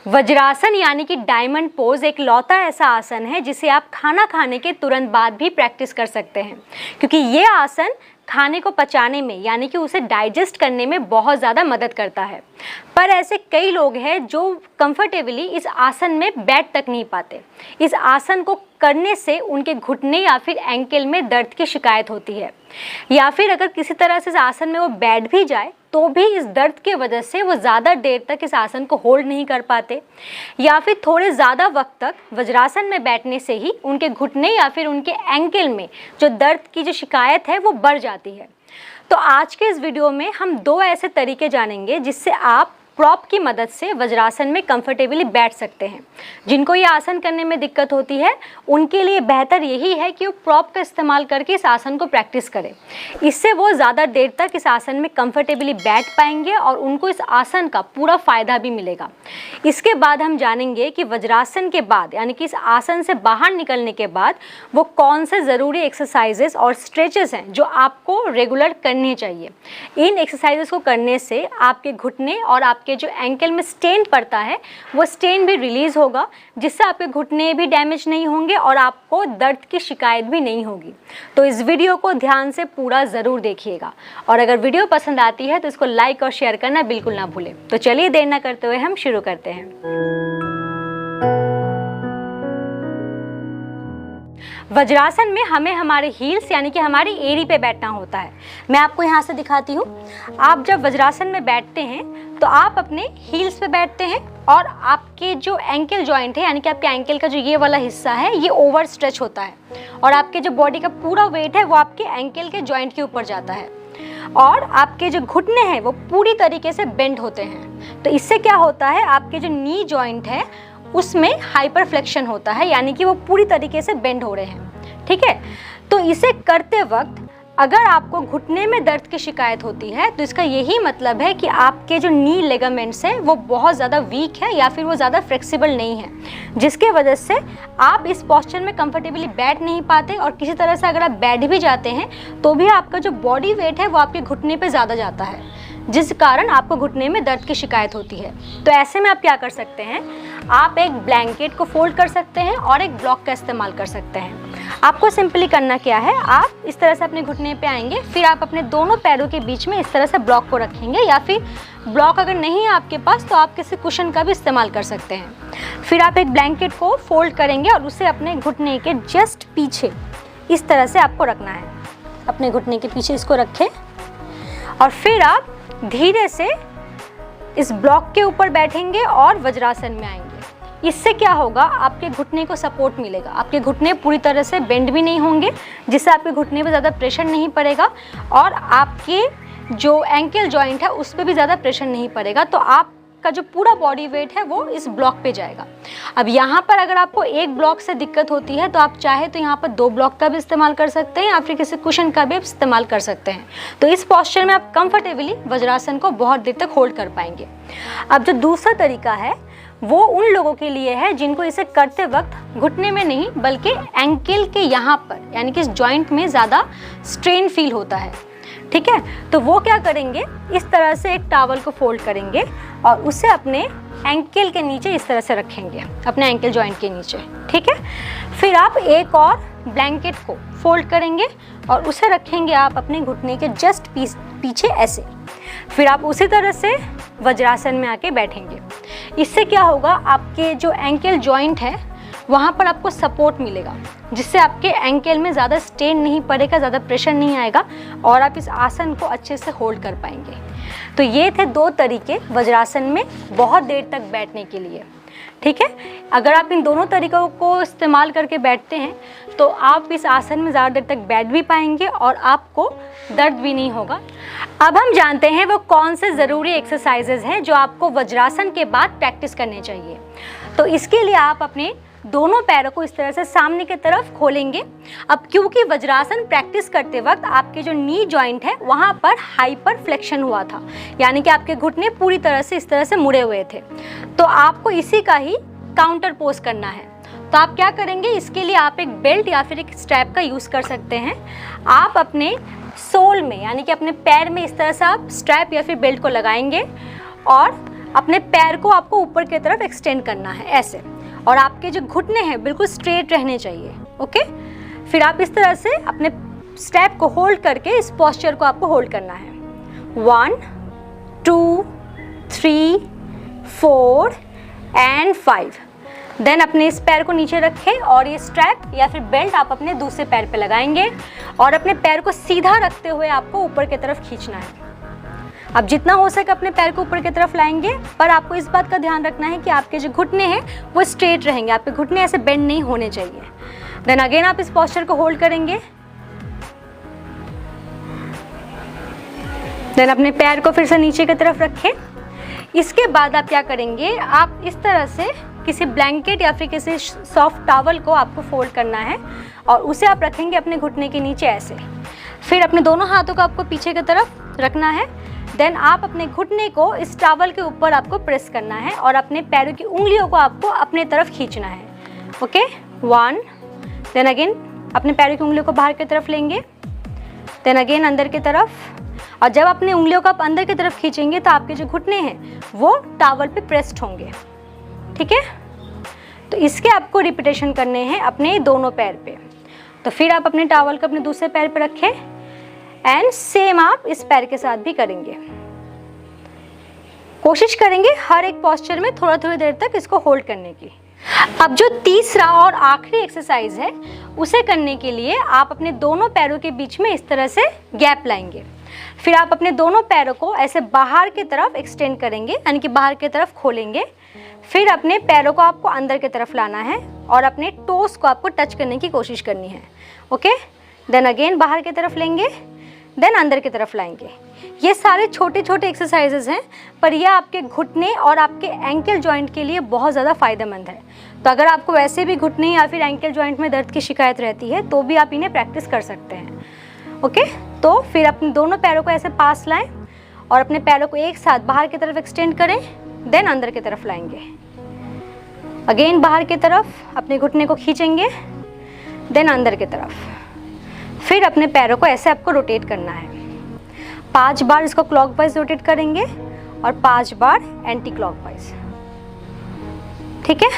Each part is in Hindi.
वज्रासन यानी कि डायमंड पोज एक लौता ऐसा आसन है जिसे आप खाना खाने के तुरंत बाद भी प्रैक्टिस कर सकते हैं, क्योंकि ये आसन खाने को पचाने में यानी कि उसे डाइजेस्ट करने में बहुत ज़्यादा मदद करता है। पर ऐसे कई लोग हैं जो कंफर्टेबली इस आसन में बैठ तक नहीं पाते। इस आसन को करने से उनके घुटने या फिर एंकल में दर्द की शिकायत होती है, या फिर अगर किसी तरह से इस आसन में वो बैठ भी जाए तो भी इस दर्द की वजह से वो ज़्यादा देर तक इस आसन को होल्ड नहीं कर पाते, या फिर थोड़े ज़्यादा वक्त तक वज्रासन में बैठने से ही उनके घुटने या फिर उनके एंकल में जो दर्द की जो शिकायत है वो बढ़ जाती है। तो आज के इस वीडियो में हम 2 ऐसे तरीके जानेंगे जिससे आप प्रॉप की मदद से वज्रासन में कंफर्टेबली बैठ सकते हैं। जिनको ये आसन करने में दिक्कत होती है उनके लिए बेहतर यही है कि वो प्रॉप का इस्तेमाल करके इस आसन को प्रैक्टिस करें। इससे वो ज़्यादा देर तक इस आसन में कंफर्टेबली बैठ पाएंगे और उनको इस आसन का पूरा फ़ायदा भी मिलेगा। इसके बाद हम जानेंगे कि वज्रासन के बाद यानी कि इस आसन से बाहर निकलने के बाद वो कौन से ज़रूरी एक्सरसाइजेस और स्ट्रेचेस हैं जो आपको रेगुलर करने चाहिए। इन एक्सरसाइजेस को करने से आपके घुटने और आपके जो एंकल में स्टेन पड़ता है वो स्टेन भी रिलीज होगा, जिससे आपके घुटने भी डैमेज नहीं होंगे और आपको दर्द की शिकायत भी नहीं होगी। तो इस वीडियो को ध्यान से पूरा ज़रूर देखिएगा, और अगर वीडियो पसंद आती है तो इसको लाइक और शेयर करना बिल्कुल ना भूलें। तो चलिए देर ना करते हुए हम शुरू करते हैं। वज्रासन में हमें हमारे हील्स यानी कि हमारी एड़ी पे बैठना होता है। मैं आपको यहाँ से दिखाती हूँ। आप जब वज्रासन में बैठते हैं तो आप अपने हील्स पे बैठते हैं और आपके जो एंकल जॉइंट है यानी कि आपके एंकल का जो ये वाला हिस्सा है ये ओवर स्ट्रेच होता है, और आपके जो बॉडी का पूरा वेट है वो आपके एंकल के जॉइंट के ऊपर जाता है, और आपके जो घुटने हैं वो पूरी तरीके से बेंड होते हैं। तो इससे क्या होता है, आपके जो नी जॉइंट है उसमें हाइपर फ्लेक्शन होता है, यानी कि वो पूरी तरीके से बेंड हो रहे हैं। ठीक है, तो इसे करते वक्त अगर आपको घुटने में दर्द की शिकायत होती है तो इसका यही मतलब है कि आपके जो नी लिगामेंट्स हैं वो बहुत ज़्यादा वीक है या फिर वो ज़्यादा फ्लेक्सिबल नहीं है, जिसके वजह से आप इस पोस्चर में कंफर्टेबली बैठ नहीं पाते, और किसी तरह से अगर आप बैठ भी जाते हैं तो भी आपका जो बॉडी वेट है वो आपके घुटने पे ज़्यादा जाता है, जिस कारण आपको घुटने में दर्द की शिकायत होती है। तो ऐसे में आप क्या कर सकते हैं, आप एक ब्लैंकेट को फोल्ड कर सकते हैं और एक ब्लॉक का इस्तेमाल कर सकते हैं। आपको सिंपली करना क्या है, आप इस तरह से अपने घुटने पे आएंगे, फिर आप अपने दोनों पैरों के बीच में इस तरह से ब्लॉक को रखेंगे, या फिर ब्लॉक अगर नहीं है आपके पास तो आप किसी कुशन का भी इस्तेमाल कर सकते हैं। फिर आप एक ब्लैंकेट को फोल्ड करेंगे और उसे अपने घुटने के जस्ट पीछे इस तरह से आपको रखना है। अपने घुटने के पीछे इसको रखें और फिर आप धीरे से इस ब्लॉक के ऊपर बैठेंगे और वज्रासन में आएंगे। इससे क्या होगा, आपके घुटने को सपोर्ट मिलेगा, आपके घुटने पूरी तरह से बेंड भी नहीं होंगे, जिससे आपके घुटने पे ज़्यादा प्रेशर नहीं पड़ेगा, और आपके जो एंकल जॉइंट है उस पर भी ज़्यादा प्रेशर नहीं पड़ेगा। तो आपका जो पूरा बॉडी वेट है वो इस ब्लॉक पे जाएगा। अब यहाँ पर अगर आपको एक ब्लॉक से दिक्कत होती है तो आप चाहे तो यहाँ पर 2 ब्लॉक का भी इस्तेमाल कर सकते हैं, या फिर किसी कुशन का भी इस्तेमाल कर सकते हैं। तो इस पोस्चर में आप कंफर्टेबली वज्रासन को बहुत देर तक होल्ड कर पाएंगे। अब जो दूसरा तरीका है वो उन लोगों के लिए है जिनको इसे करते वक्त घुटने में नहीं बल्कि एंकल के यहाँ पर यानी कि इस जॉइंट में ज़्यादा स्ट्रेन फील होता है। ठीक है, तो वो क्या करेंगे, इस तरह से एक टॉवल को फोल्ड करेंगे और उसे अपने एंकल के नीचे इस तरह से रखेंगे, अपने एंकल जॉइंट के नीचे। ठीक है, फिर आप एक और ब्लैंकेट को फोल्ड करेंगे और उसे रखेंगे आप अपने घुटने के जस्ट पीछे ऐसे। फिर आप उसी तरह से वज्रासन में आके बैठेंगे। इससे क्या होगा, आपके जो एंकल जॉइंट है वहाँ पर आपको सपोर्ट मिलेगा, जिससे आपके एंकल में ज़्यादा स्ट्रेन नहीं पड़ेगा, ज़्यादा प्रेशर नहीं आएगा, और आप इस आसन को अच्छे से होल्ड कर पाएंगे। तो ये थे 2 तरीके वज्रासन में बहुत देर तक बैठने के लिए। ठीक है, अगर आप इन दोनों तरीकों को इस्तेमाल करके बैठते हैं तो आप इस आसन में ज़्यादा देर तक बैठ भी पाएंगे और आपको दर्द भी नहीं होगा। अब हम जानते हैं वो कौन से ज़रूरी एक्सरसाइजेज हैं जो आपको वज्रासन के बाद प्रैक्टिस करने चाहिए। तो इसके लिए आप अपने दोनों पैरों को इस तरह से सामने की तरफ खोलेंगे। अब क्योंकि वज्रासन प्रैक्टिस करते वक्त आपके जो नी जॉइंट है वहाँ पर हाइपर फ्लेक्शन हुआ था, यानी कि आपके घुटने पूरी तरह से इस तरह से मुड़े हुए थे, तो आपको इसी का ही काउंटर पोज करना है। तो आप क्या करेंगे, इसके लिए आप एक बेल्ट या फिर एक स्ट्रैप का यूज़ कर सकते हैं। आप अपने सोल में यानी कि अपने पैर में इस तरह से आप स्ट्रैप या फिर बेल्ट को लगाएंगे और अपने पैर को आपको ऊपर की तरफ एक्सटेंड करना है ऐसे, और आपके जो घुटने हैं बिल्कुल स्ट्रेट रहने चाहिए। ओके, फिर आप इस तरह से अपने स्टेप को होल्ड करके इस पोस्चर को आपको होल्ड करना है। 1 2 3 4 एंड 5। देन अपने इस पैर को नीचे रखें और ये स्ट्रैप या फिर बेल्ट आप अपने दूसरे पैर पे लगाएंगे और अपने पैर को सीधा रखते हुए आपको ऊपर की तरफ खींचना है। अब जितना हो सके अपने पैर को ऊपर की तरफ लाएंगे, पर आपको इस बात का ध्यान रखना है कि आपके जो घुटने हैं वो स्ट्रेट रहेंगे, आपके घुटने ऐसे बेंड नहीं होने चाहिए। देन अगेन आप इस पोस्चर को होल्ड करेंगे। देन अपने पैर को फिर से नीचे की तरफ रखें। इसके बाद आप क्या करेंगे, आप इस तरह से किसी ब्लैंकेट या फिर किसी सॉफ्ट टॉवल को आपको फोल्ड करना है और उसे आप रखेंगे अपने घुटने के नीचे ऐसे। फिर अपने दोनों हाथों को आपको पीछे की तरफ रखना है। देन आप अपने घुटने को इस टॉवल के ऊपर आपको प्रेस करना है और अपने पैरों की उंगलियों को आपको अपने तरफ खींचना है। ओके, 1। देन अगेन अपने पैरों की उंगलियों को बाहर की तरफ लेंगे। देन अगेन अंदर की तरफ, और जब अपने उंगलियों को आप अंदर की तरफ खींचेंगे तो आपके जो घुटने हैं वो टॉवल पे प्रेस्ड होंगे। ठीक है, तो इसके आपको रिपीटेशन करने हैं अपने दोनों पैर पे। तो फिर आप अपने टॉवल को अपने दूसरे पैर पे रखें एंड सेम आप इस पैर के साथ भी करेंगे। कोशिश करेंगे हर एक पोस्चर में थोड़ा थोड़ी देर तक इसको होल्ड करने की। अब जो तीसरा और आखिरी एक्सरसाइज है उसे करने के लिए आप अपने दोनों पैरों के बीच में इस तरह से गैप लाएंगे। फिर आप अपने दोनों पैरों को ऐसे बाहर की तरफ एक्सटेंड करेंगे, यानी कि बाहर की तरफ खोलेंगे। फिर अपने पैरों को आपको अंदर की तरफ लाना है और अपने टोस को आपको टच करने की कोशिश करनी है। ओके, देन अगेन बाहर की तरफ लेंगे, देन अंदर की तरफ लाएंगे। ये सारे छोटे छोटे एक्सरसाइजेज हैं, पर यह आपके घुटने और आपके एंकल जॉइंट के लिए बहुत ज़्यादा फ़ायदेमंद है। तो अगर आपको वैसे भी घुटने या फिर एंकल जॉइंट में दर्द की शिकायत रहती है तो भी आप इन्हें प्रैक्टिस कर सकते हैं। ओके, तो फिर अपने दोनों पैरों को ऐसे पास लाएं और अपने पैरों को एक साथ बाहर की तरफ एक्सटेंड करें, देन अंदर की तरफ लाएंगे। अगेन बाहर की तरफ अपने घुटने को खींचेंगे, देन अंदर की तरफ। फिर अपने पैरों को ऐसे आपको रोटेट करना है। 5 बार इसको क्लॉकवाइज रोटेट करेंगे और 5 बार एंटी क्लॉकवाइज। ठीक है,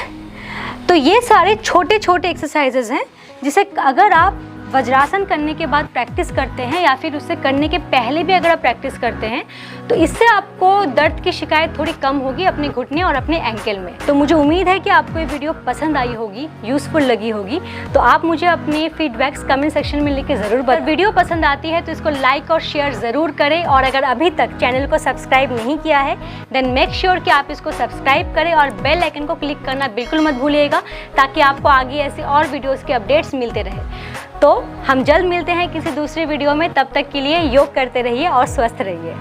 तो ये सारे छोटे छोटे एक्सरसाइजेज हैं जिसे अगर आप वज्रासन करने के बाद प्रैक्टिस करते हैं या फिर उससे करने के पहले भी अगर आप प्रैक्टिस करते हैं तो इससे आपको दर्द की शिकायत थोड़ी कम होगी अपने घुटने और अपने एंकल में। तो मुझे उम्मीद है कि आपको ये वीडियो पसंद आई होगी, यूज़फुल लगी होगी। तो आप मुझे अपने फीडबैक्स कमेंट सेक्शन में लिख के ज़रूर बताएं। वीडियो पसंद आती है तो इसको लाइक और शेयर ज़रूर करें, और अगर अभी तक चैनल को सब्सक्राइब नहीं किया है देन मेक श्योर कि आप इसको सब्सक्राइब करें और बेल आइकन को क्लिक करना बिल्कुल मत भूलिएगा, ताकि आपको आगे ऐसे और वीडियोज़ के अपडेट्स मिलते रहे। तो हम जल्द मिलते हैं किसी दूसरे वीडियो में, तब तक के लिए योग करते रहिए और स्वस्थ रहिए।